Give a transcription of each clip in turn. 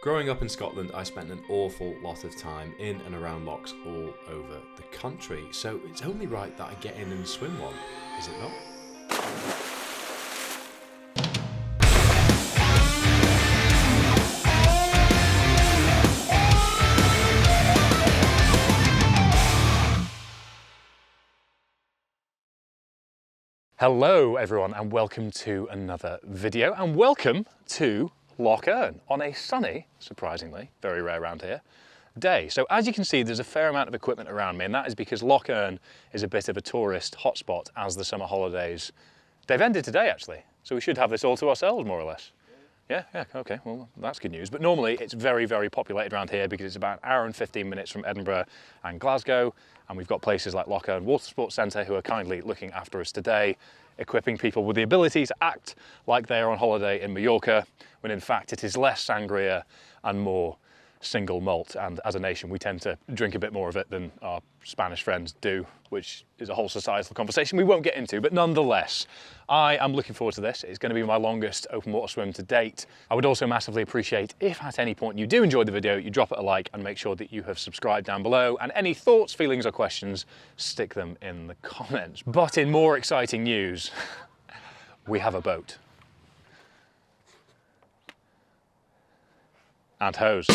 Growing up in Scotland, I spent an awful lot of time in and around lochs all over the country, so it's only right that I get in and swim one, is it not? Hello everyone and welcome to another video, and welcome to Loch on a sunny, surprisingly, very rare around here, day. So as you can see, there's a fair amount of equipment around me, and that is because Loch is a bit of a tourist hotspot as the summer holidays. They've ended today actually, so we should have this all to ourselves more or less. Yeah, okay, well that's good news. But normally it's very, very populated around here because it's about an hour and 15 minutes from Edinburgh and Glasgow, and we've got places like Loch Water Sports Centre who are kindly looking after us today, equipping people with the ability to act like they are on holiday in Mallorca, when in fact it is less sangria and more single malt, and as a nation we tend to drink a bit more of it than our Spanish friends do, which is a whole societal conversation we won't get into, but nonetheless, I am looking forward to this. It's going to be my longest open water swim to date. I would also massively appreciate if at any point you do enjoy the video, you drop it a like and make sure that you have subscribed down below, and any thoughts, feelings or questions, stick them in the comments. But in more exciting news, we have a boat. And hose.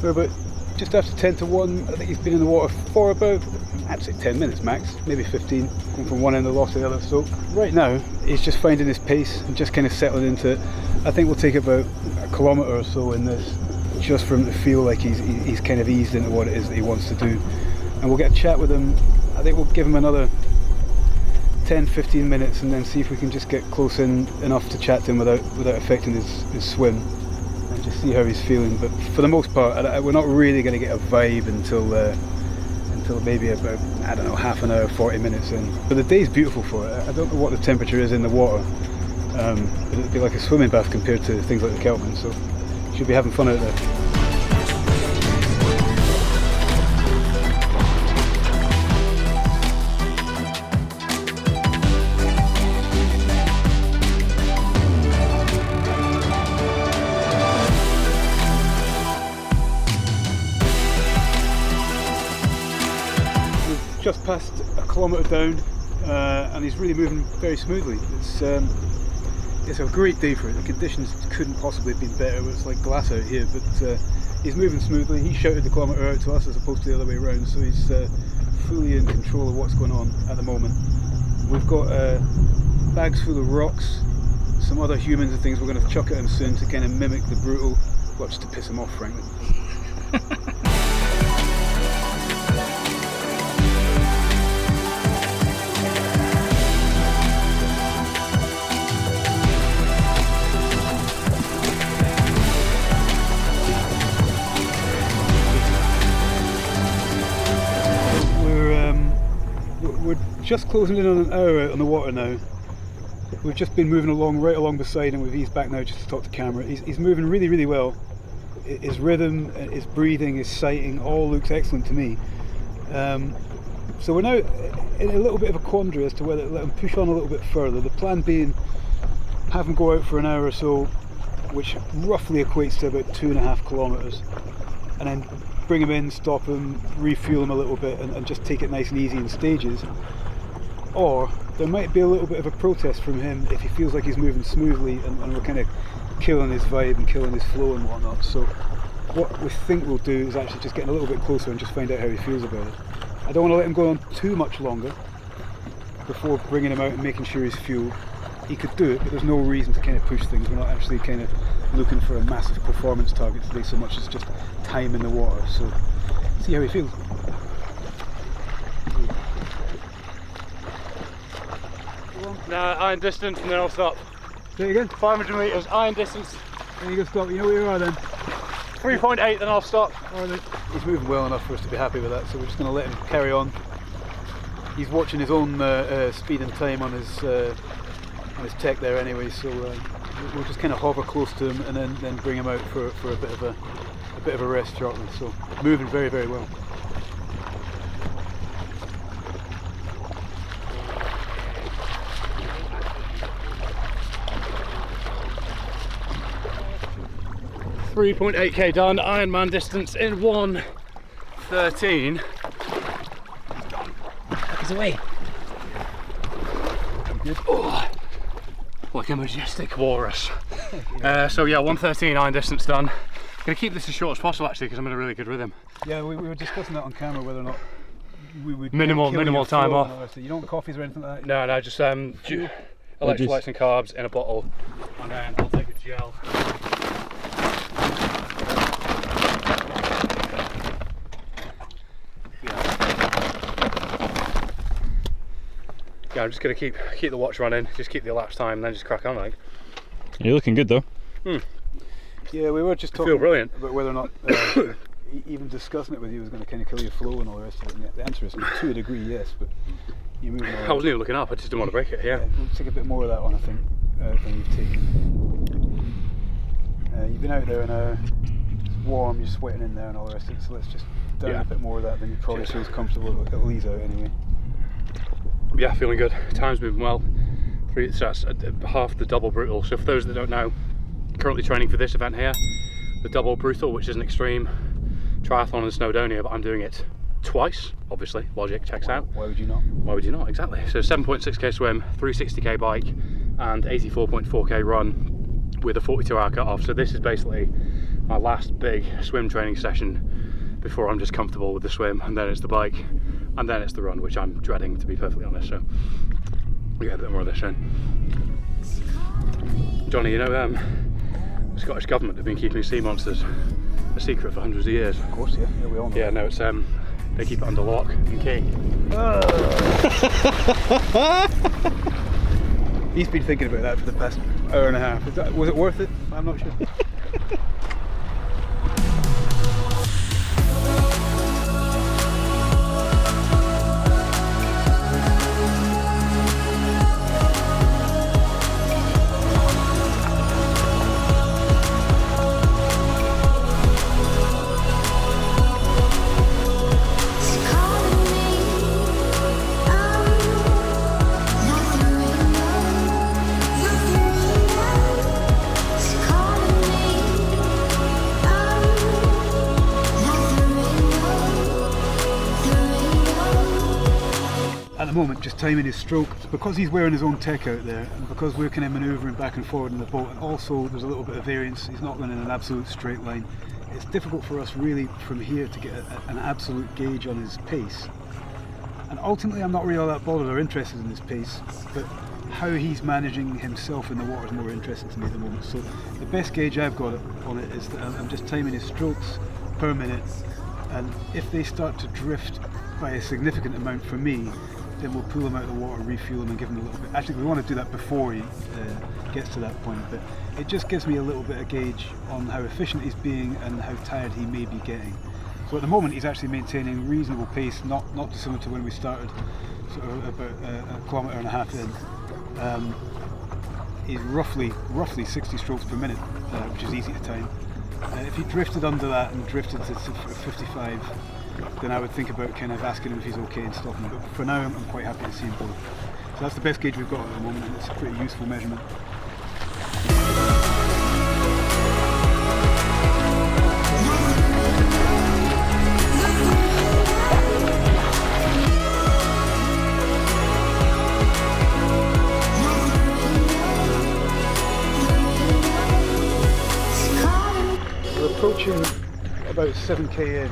About just after 10 to 1, I think he's been in the water for about, I'd say 10 minutes max, maybe 15, going from one end of the loch to the other. So right now he's just finding his pace and just kind of settling into it. I think we'll take about a kilometre or so in this, just for him to feel like he's kind of eased into what it is that he wants to do. And we'll get a chat with him. I think we'll give him another 10-15 minutes and then see if we can just get close in enough to chat to him without affecting his swim, and just see how he's feeling. But for the most part, we're not really going to get a vibe until maybe about, I don't know, half an hour, 40 minutes in. But the day's beautiful for it. I don't know what the temperature is in the water, but it'd be like a swimming bath compared to things like the Kelpman, so should be having fun out there. Just past a kilometre down, and he's really moving very smoothly. It's a great day for it. The conditions couldn't possibly have been better. It's like glass out here, but he's moving smoothly. He shouted the kilometre out to us as opposed to the other way around, so he's fully in control of what's going on at the moment. We've got bags full of rocks, some other humans and things we're going to chuck at him soon to kind of mimic the brutal, well, just to piss him off, frankly. We're just closing in on an hour out on the water now. We've just been moving along right along beside him. We've eased back now just to talk to camera. He's moving really, really well. His rhythm, his breathing, his sighting all looks excellent to me. So we're now in a little bit of a quandary as to whether to let him push on a little bit further. The plan being have him go out for an hour or so, which roughly equates to about 2.5 kilometres, and then bring him in, stop him, refuel him a little bit, and just take it nice and easy in stages. Or there might be a little bit of a protest from him if he feels like he's moving smoothly and we're kind of killing his vibe and killing his flow and whatnot. So what we think we'll do is actually just get a little bit closer and just find out how he feels about it. I don't want to let him go on too much longer before bringing him out and making sure he's fueled. He could do it, but there's no reason to kind of push things. We're not actually kind of looking for a massive performance target today so much as just time in the water. So see how he feels. Nah, iron distance and then I'll stop. Say it again. 500 metres, iron distance. There you go, stop. You know where you are then. 3.8, then I'll stop. He's moving well enough for us to be happy with that, so we're just going to let him carry on. He's watching his own speed and time on his tech there anyway, so we'll just kind of hover close to him and then bring him out for a bit of a rest shortly. So moving very, very well. .8k done, Ironman distance in 1:13. He's away. Oh, like a majestic walrus. So yeah, 1:13 iron distance done. Gonna keep this as short as possible actually because I'm in a really good rhythm. Yeah, we were discussing that on camera whether or not we would minimal time off. You don't want coffees or anything like that? No, just electrolytes and carbs in a bottle, and then I'll take a gel. Yeah, I'm just gonna keep the watch running, just keep the elapsed time, and then just crack on. Like. You're looking good though. Yeah, we were just talking feel brilliant about whether or not even discussing it with you was going to kind of kill your flow and all the rest of it. And the answer is to a degree, yes, but you're moving on. I wasn't even looking up. I just didn't want to break it. Yeah. We'll take a bit more of that on, I think, than you've taken. You've been out there and it's warm, you're sweating in there and all the rest of it. So let's just down a bit more of that than you probably feels comfortable at Lee's out anyway. Yeah, feeling good. Time's moving well. So that's half the double brutal. So for those that don't know, currently training for this event here, the double brutal, which is an extreme triathlon in Snowdonia, but I'm doing it twice. Obviously, logic checks out. Why would you not? Why would you not? Exactly. So 7.6k swim, 360k bike, and 84.4k run with a 42-hour cut off. So this is basically my last big swim training session before I'm just comfortable with the swim, and then it's the bike, and then it's the run, which I'm dreading, to be perfectly honest. So we get a bit more of this in. Johnny, you know, the Scottish government have been keeping sea monsters a secret for hundreds of years. Of course, yeah, we all know. Yeah, no, it's they keep it under lock and key. He's been thinking about that for the past hour and a half. Was it worth it? I'm not sure. At the moment, just timing his stroke, because he's wearing his own tech out there, and because we're kind of manoeuvring back and forward in the boat, and also there's a little bit of variance, he's not going in an absolute straight line. It's difficult for us really from here to get an absolute gauge on his pace. And ultimately I'm not really all that bothered or interested in his pace, but how he's managing himself in the water is more interesting to me at the moment. So the best gauge I've got on it is that I'm just timing his strokes per minute, and if they start to drift by a significant amount for me, then we'll pull him out of the water, refuel him and give him a little bit. Actually, we want to do that before he gets to that point, but it just gives me a little bit of gauge on how efficient he's being and how tired he may be getting. So at the moment he's actually maintaining reasonable pace, not dissimilar to when we started, sort of about a kilometre and a half in. He's roughly 60 strokes per minute, which is easy to time. If he drifted under that and drifted to 55, then I would think about kind of asking him if he's okay and stopping him. But for now, I'm quite happy to see him both. So that's the best gauge we've got at the moment, and it's a pretty useful measurement. Approaching about 7k in,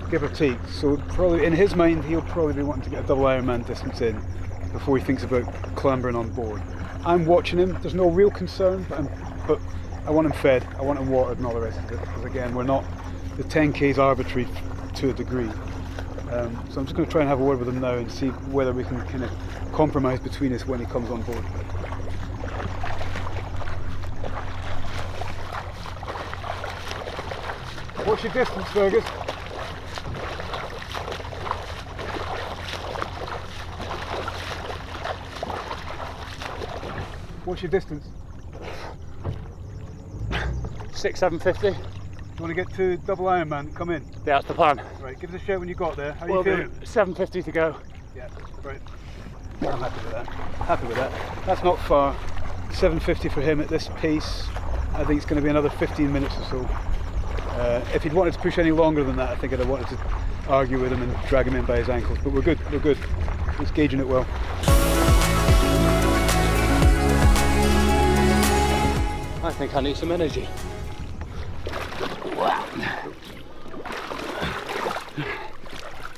give or take, so probably in his mind he'll probably be wanting to get a double Ironman distance in before he thinks about clambering on board. I'm watching him, there's no real concern, but I want him fed, I want him watered and all the rest of it, because again, the 10k is arbitrary to a degree. So I'm just going to try and have a word with him now and see whether we can kind of compromise between us when he comes on board. What's your distance, Fergus? What's your distance? 750. You want to get to double Ironman? Come in. Yeah, that's the plan. Right, give us a shout when you got there. How are you feeling? 750 to go. Yeah, right. I'm happy with that. Happy with that. That's not far. 750 for him at this pace. I think it's going to be another 15 minutes or so. If he'd wanted to push any longer than that, I think I'd have wanted to argue with him and drag him in by his ankles. But we're good. We're good. He's gauging it well. I think I need some energy. Wow.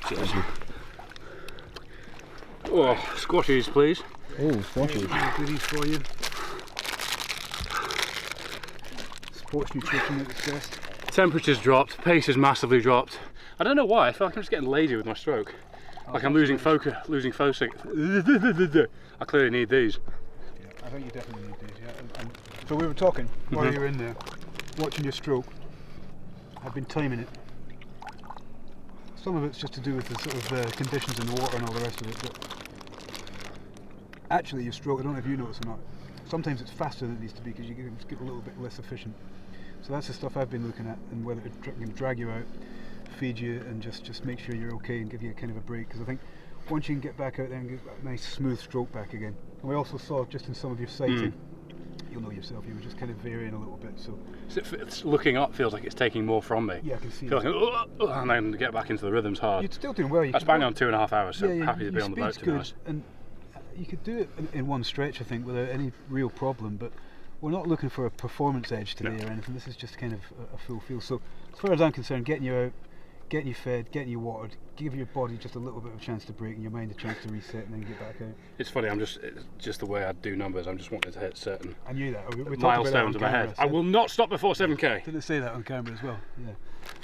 Cheers. Oh, squashies, please. Oh, squashies. Goodies for you. Sports nutrition at its best. Temperature's dropped, pace has massively dropped. I don't know why, I feel like I'm just getting lazy with my stroke. Like I'm losing focus, I clearly need these. Yeah, I think you definitely need these, yeah. So we were talking while you were in there, watching your stroke. I've been timing it. Some of it's just to do with the sort of conditions in the water and all the rest of it, but actually your stroke, I don't know if you notice or not, sometimes it's faster than it needs to be because you get a little bit less efficient. So that's the stuff I've been looking at, and whether it can drag you out, feed you, and just make sure you're okay and give you a kind of a break. Because I think once you can get back out there and get a nice smooth stroke back again. And we also saw just in some of your sighting, you'll know yourself, you were just kind of varying a little bit. So it's looking up feels like it's taking more from me. Yeah, I can see. Feel like and then get back into the rhythm's hard. You're still doing well. That's bang on 2.5 hours, so yeah, happy to be on the boat, to be honest. And you could do it in one stretch, I think, without any real problem. But we're not looking for a performance edge today or anything. This is just kind of a full feel. So as far as I'm concerned, getting you out, getting you fed, getting you watered, give your body just a little bit of a chance to break and your mind a chance to reset and then get back out. It's funny, it's just the way I do numbers. I'm just wanting to hit certain I knew that. We milestones in my head. I will not stop before 7k. Didn't say that on camera as well? Yeah.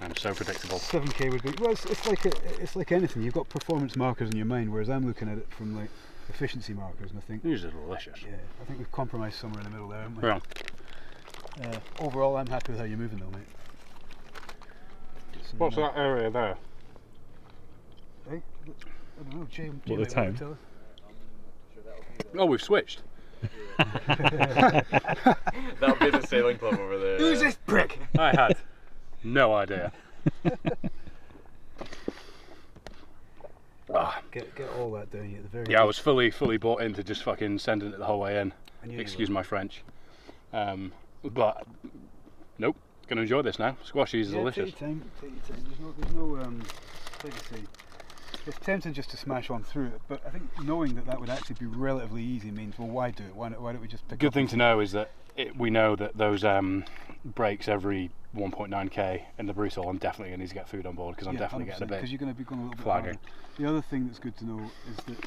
I'm so predictable. 7k would be, well, it's like anything. You've got performance markers in your mind, whereas I'm looking at it from like efficiency markers, and I think These are delicious. Yeah, I think we've compromised somewhere in the middle there, haven't we? Yeah. Overall, I'm happy with how you're moving though, mate. What's that area there? Hey, I don't know, Jay What, the might want time? to tell us. Oh, we've switched. That'll be the sailing club over there. Who's this prick? I had no idea. Get all that down you at the very Yeah, I was fully bought into just fucking sending it the whole way in. I knew you Excuse were. my French. But nope, gonna enjoy this now. Squashies is delicious. Take your time, there's no like I say, it's tempting just to smash on through it, but I think knowing that would actually be relatively easy means, well, why do it? Why don't we just pick Good up thing and to know is that we know that those breaks every 1.9k in the brutal. I'm definitely going to need to get food on board because I'm definitely getting a bit because you're going to be going a little bit flagging. harder. The other thing that's good to know is that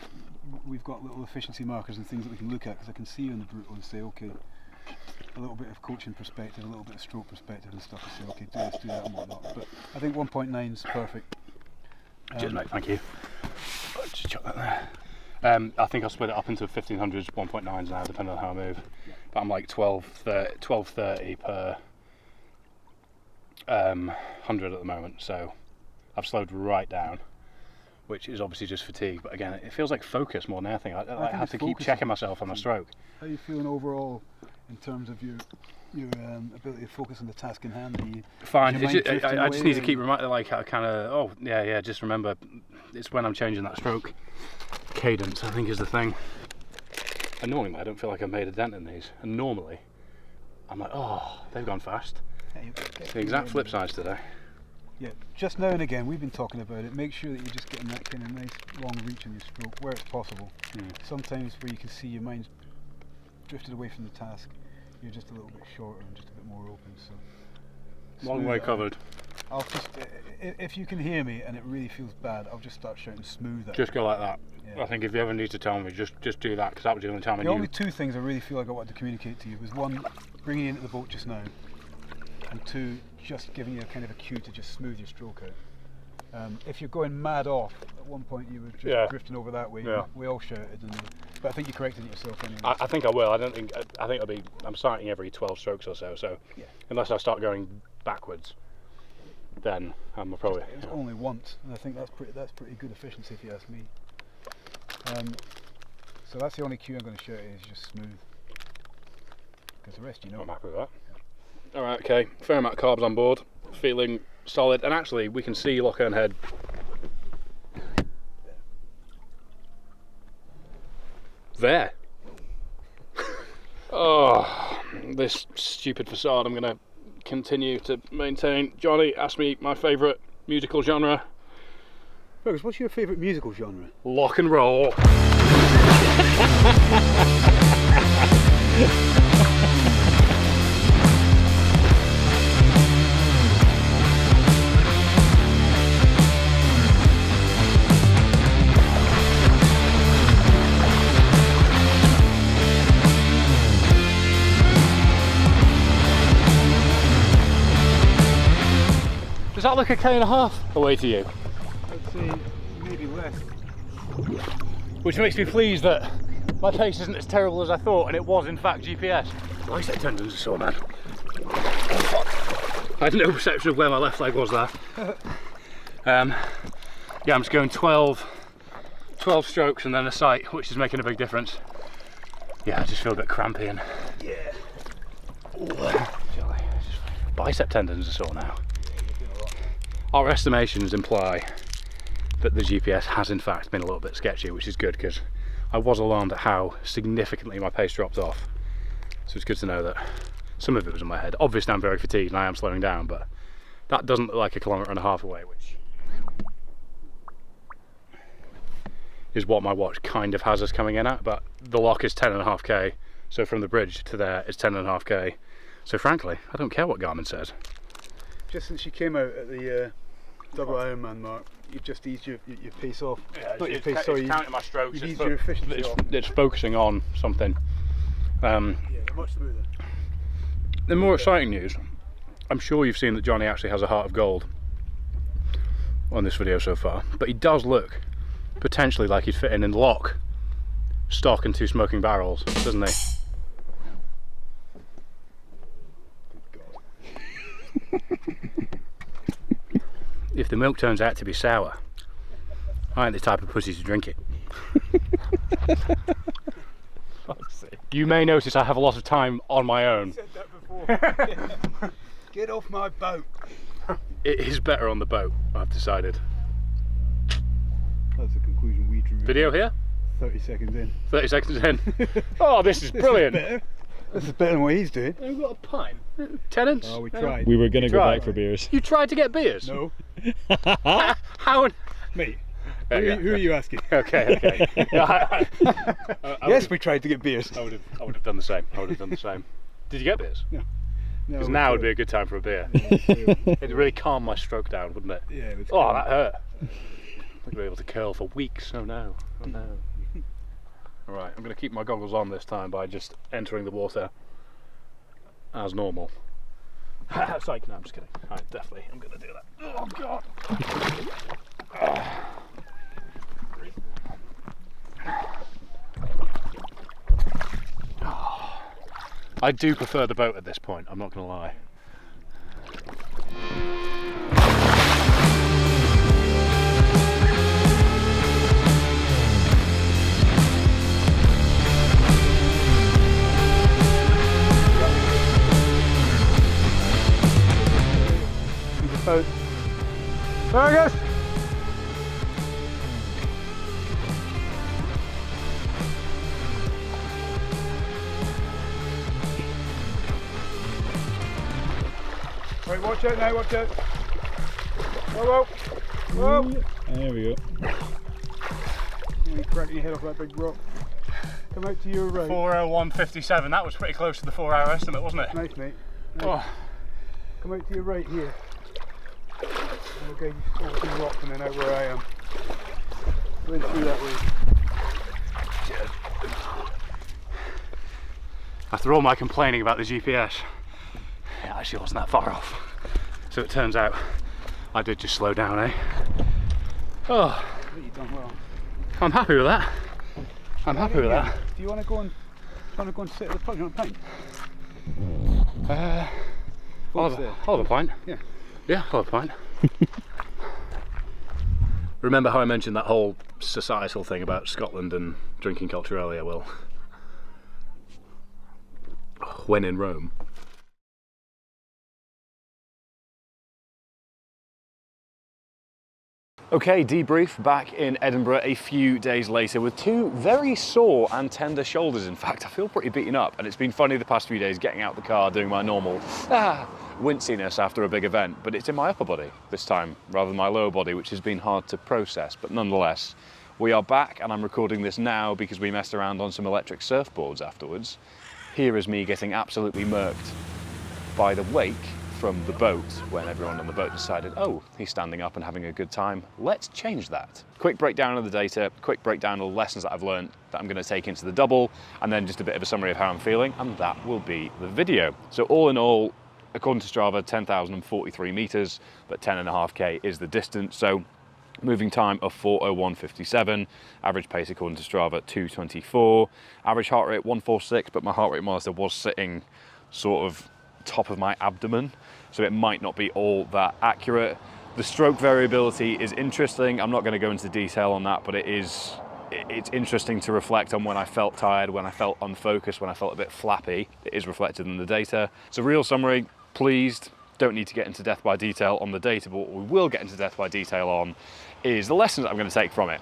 we've got little efficiency markers and things that we can look at, because I can see you in the brutal and say, okay, a little bit of coaching perspective, a little bit of stroke perspective and stuff, to say, okay, do this, do that and whatnot. But I think 1.9 is perfect. Cheers, mate, thank you. Just chuck that there. I think I'll split it up into 1500s, 1.9s now, depending on how I move. But I'm like 12.30 per 100 at the moment, so I've slowed right down, which is obviously just fatigue. But again, it feels like focus more than anything. I have to keep checking myself on my stroke. How are you feeling overall in terms of your ability to focus on the task in hand? Fine. Is your mind drifting I just away need to keep or- reminding, like, I kind of. Oh, yeah. Just remember, it's when I'm changing that stroke cadence, I think, is the thing. Annoyingly, I don't feel like I've made a dent in these. And normally, I'm like, oh, they've gone fast. Yeah, you get The exact flip sides today. Yeah, just now and again, we've been talking about it. Make sure that you're just getting that kind of nice long reach in your stroke where it's possible. Sometimes where you can see your mind's drifted away from the task, you're just a little bit shorter and just a bit more open. So Long smooth way it out. covered. I'll just, if you can hear me and it really feels bad, I'll just start shouting smooth out. Just go like that. Yeah. I think if you ever need to tell me, just do that, because that was the only time I The knew. only two things I really feel like I wanted to communicate to you was one, bringing you into the boat just now, and two, just giving you a kind of a cue to just smooth your stroke out. If you're going mad off, at one point you were just drifting over that way. Yeah. We all shouted, but I think you corrected it yourself anyway. I think I will. I think it'll be. I'm starting every 12 strokes or so. So Yeah. unless I start going backwards, then I'm probably. It was only once, and I think that's pretty good efficiency if you ask me. So that's the only cue I'm going to shout is just smooth, because the rest you know. I'm happy with that. All right. Okay. Fair amount of carbs on board. Feeling solid, and actually we can see Loch Head. There. Oh, this stupid facade I'm going to continue to maintain. Johnny asked me my favourite musical genre. Fergus, what's your favourite musical genre? Lock and roll. Does that look a K&a-half away to you? I'd say maybe less. Which makes me pleased that my pace isn't as terrible as I thought, and it was in fact GPS. Bicep tendons are sore, man. I had no perception of where my left leg was there. Yeah, I'm just going 12 strokes and then a sight, which is making a big difference. Yeah, I just feel a bit crampy and bicep tendons are sore now. Our estimations imply that the GPS has in fact been a little bit sketchy, which is good because I was alarmed at how significantly my pace dropped off. So it's good to know that some of it was in my head. Obviously I'm very fatigued and I am slowing down, but that doesn't look like 1.5 kilometers away, which is what my watch kind of has us coming in at, but the lock is 10.5k, so from the bridge to there it's 10.5k. So frankly, I don't care what Garmin says. Just since you came out at the double Ironman mark, you've just eased your pace off. Not your pace, sorry. Counting my strokes. You've eased your efficiency off. It's focusing on something. Yeah, they're much smoother. The more exciting news, I'm sure you've seen that Johnny actually has a heart of gold on this video so far, but he does look potentially like he'd fit in Loch, stock and 2 smoking barrels, doesn't he? If the milk turns out to be sour, I ain't the type of pussy to drink it. You may notice I have a lot of time on my own. Said that before. Get off my boat. It is better on the boat, I've decided. That's the conclusion we drew. Video here? 30 seconds in. 30 seconds in. Oh, this is brilliant. This is better than what he's doing. We've got a pint. Tenants? Oh, we tried. We were going to go tried. back for beers. You tried to get beers? No. How? Mate, Yeah, who are you asking? Okay. Yes, we tried to get beers. I would have done the same. Did you get beers? No, Because now would be a good time for a beer. It'd really calm my stroke down, wouldn't it? Yeah, it was Oh, that hurt. I'm going to be able to curl for weeks. Oh no. Alright, I'm going to keep my goggles on this time by just entering the water as normal. Psych, no, I'm just kidding. Alright, definitely, I'm going to do that. Oh god! I do prefer the boat at this point, I'm not going to lie. Fergus! Right, watch out now, watch out. Whoa, whoa, whoa. There we go. You're cracking your head off that big rock. Come out to your right. 4:01:57. That was pretty close to the 4-hour estimate, wasn't it? Nice, mate. Nice. Oh. Come out to your right here. Okay, just over some rocks and then out where I am. Going through that way. After all my complaining about the GPS, it actually wasn't that far off. So it turns out I did just slow down, eh? Oh, You've done well. I'm happy with that. I'm happy with that. Do you want to go and sit at the pub? You want a pint? I'll have a pint. Yeah. Yeah, I'll have a pint. Remember how I mentioned that whole societal thing about Scotland and drinking culture earlier? Well, when in Rome. Okay, debrief back in Edinburgh a few days later with two very sore and tender shoulders. In fact, I feel pretty beaten up, and it's been funny the past few days getting out the car, doing my normal winciness after a big event, but it's in my upper body this time rather than my lower body, which has been hard to process. But nonetheless, we are back, and I'm recording this now because we messed around on some electric surfboards afterwards. Here is me getting absolutely murked by the wake from the boat when everyone on the boat decided, oh, he's standing up and having a good time. Let's change that. Quick breakdown of the data, quick breakdown of the lessons that I've learned that I'm going to take into the double, and then just a bit of a summary of how I'm feeling, and that will be the video. So all in all, according to Strava, 10,043 meters, but 10.5k is the distance. So moving time of 4:01:57, average pace according to Strava 2:24, average heart rate 146, but my heart rate monitor was sitting sort of top of my abdomen, so it might not be all that accurate. The stroke variability is interesting. I'm not going to go into detail on that, but it's interesting to reflect on when I felt tired, when I felt unfocused, when I felt a bit flappy. It is reflected in the data. So real summary, pleased. Don't need to get into death by detail on the data, but what we will get into death by detail on is the lessons I'm going to take from it.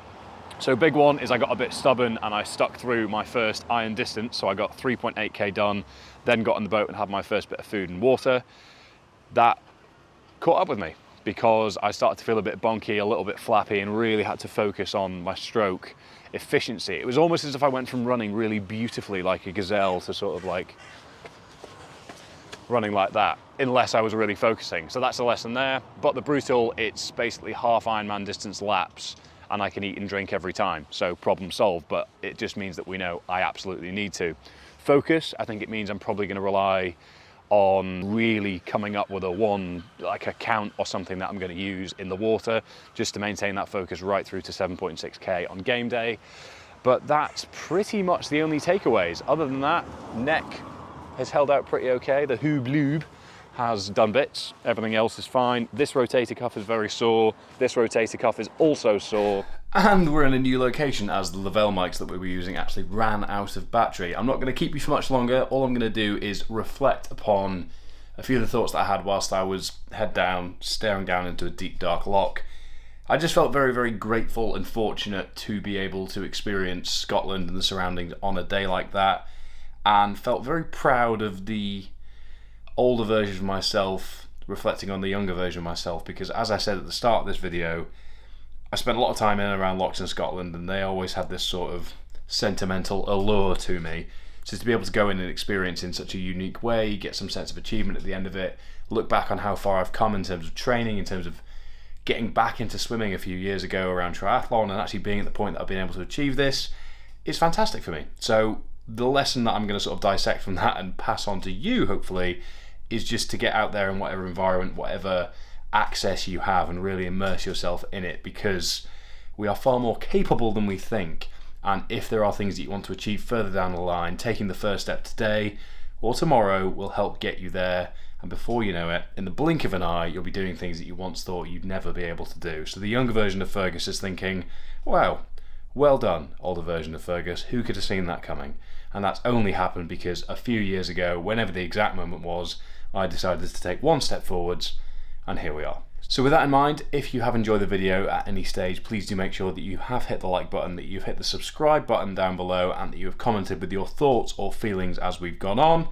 So big one is I got a bit stubborn and I stuck through my first iron distance. So I got 3.8k done, then got on the boat and had my first bit of food and water. That caught up with me because I started to feel a bit bonky, a little bit flappy, and really had to focus on my stroke efficiency. It was almost as if I went from running really beautifully like a gazelle to sort of like running like that, unless I was really focusing. So that's a lesson there. But the brutal, it's basically half Ironman distance laps, and I can eat and drink every time, so problem solved. But it just means that we know I absolutely need to focus. I think it means I'm probably going to rely on really coming up with a count or something that I'm going to use in the water just to maintain that focus right through to 7.6k on game day. But that's pretty much the only takeaways. Other than that, neck has held out pretty okay. The hoob loob has done bits. Everything else is fine. This rotator cuff is very sore. This rotator cuff is also sore. And we're in a new location as the Lavelle mics that we were using actually ran out of battery. I'm not going to keep you for much longer. All I'm going to do is reflect upon a few of the thoughts that I had whilst I was head down, staring down into a deep dark loch. I just felt very, very grateful and fortunate to be able to experience Scotland and the surroundings on a day like that, and felt very proud of the older version of myself reflecting on the younger version of myself, because as I said at the start of this video, I spent a lot of time in and around lochs in Scotland, and they always had this sort of sentimental allure to me. So to be able to go in and experience in such a unique way, get some sense of achievement at the end of it, look back on how far I've come in terms of training, in terms of getting back into swimming a few years ago around triathlon, and actually being at the point that I've been able to achieve this, is fantastic for me. So the lesson that I'm going to sort of dissect from that and pass on to you, hopefully, is just to get out there in whatever environment, whatever access you have, and really immerse yourself in it, because we are far more capable than we think. And if there are things that you want to achieve further down the line, taking the first step today or tomorrow will help get you there. And before you know it, in the blink of an eye, you'll be doing things that you once thought you'd never be able to do. So the younger version of Fergus is thinking, wow, well done, older version of Fergus, who could have seen that coming? And that's only happened because a few years ago, whenever the exact moment was, I decided to take one step forwards, and here we are. So with that in mind, if you have enjoyed the video at any stage, please do make sure that you have hit the like button, that you've hit the subscribe button down below, and that you have commented with your thoughts or feelings as we've gone on.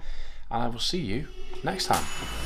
And I will see you next time.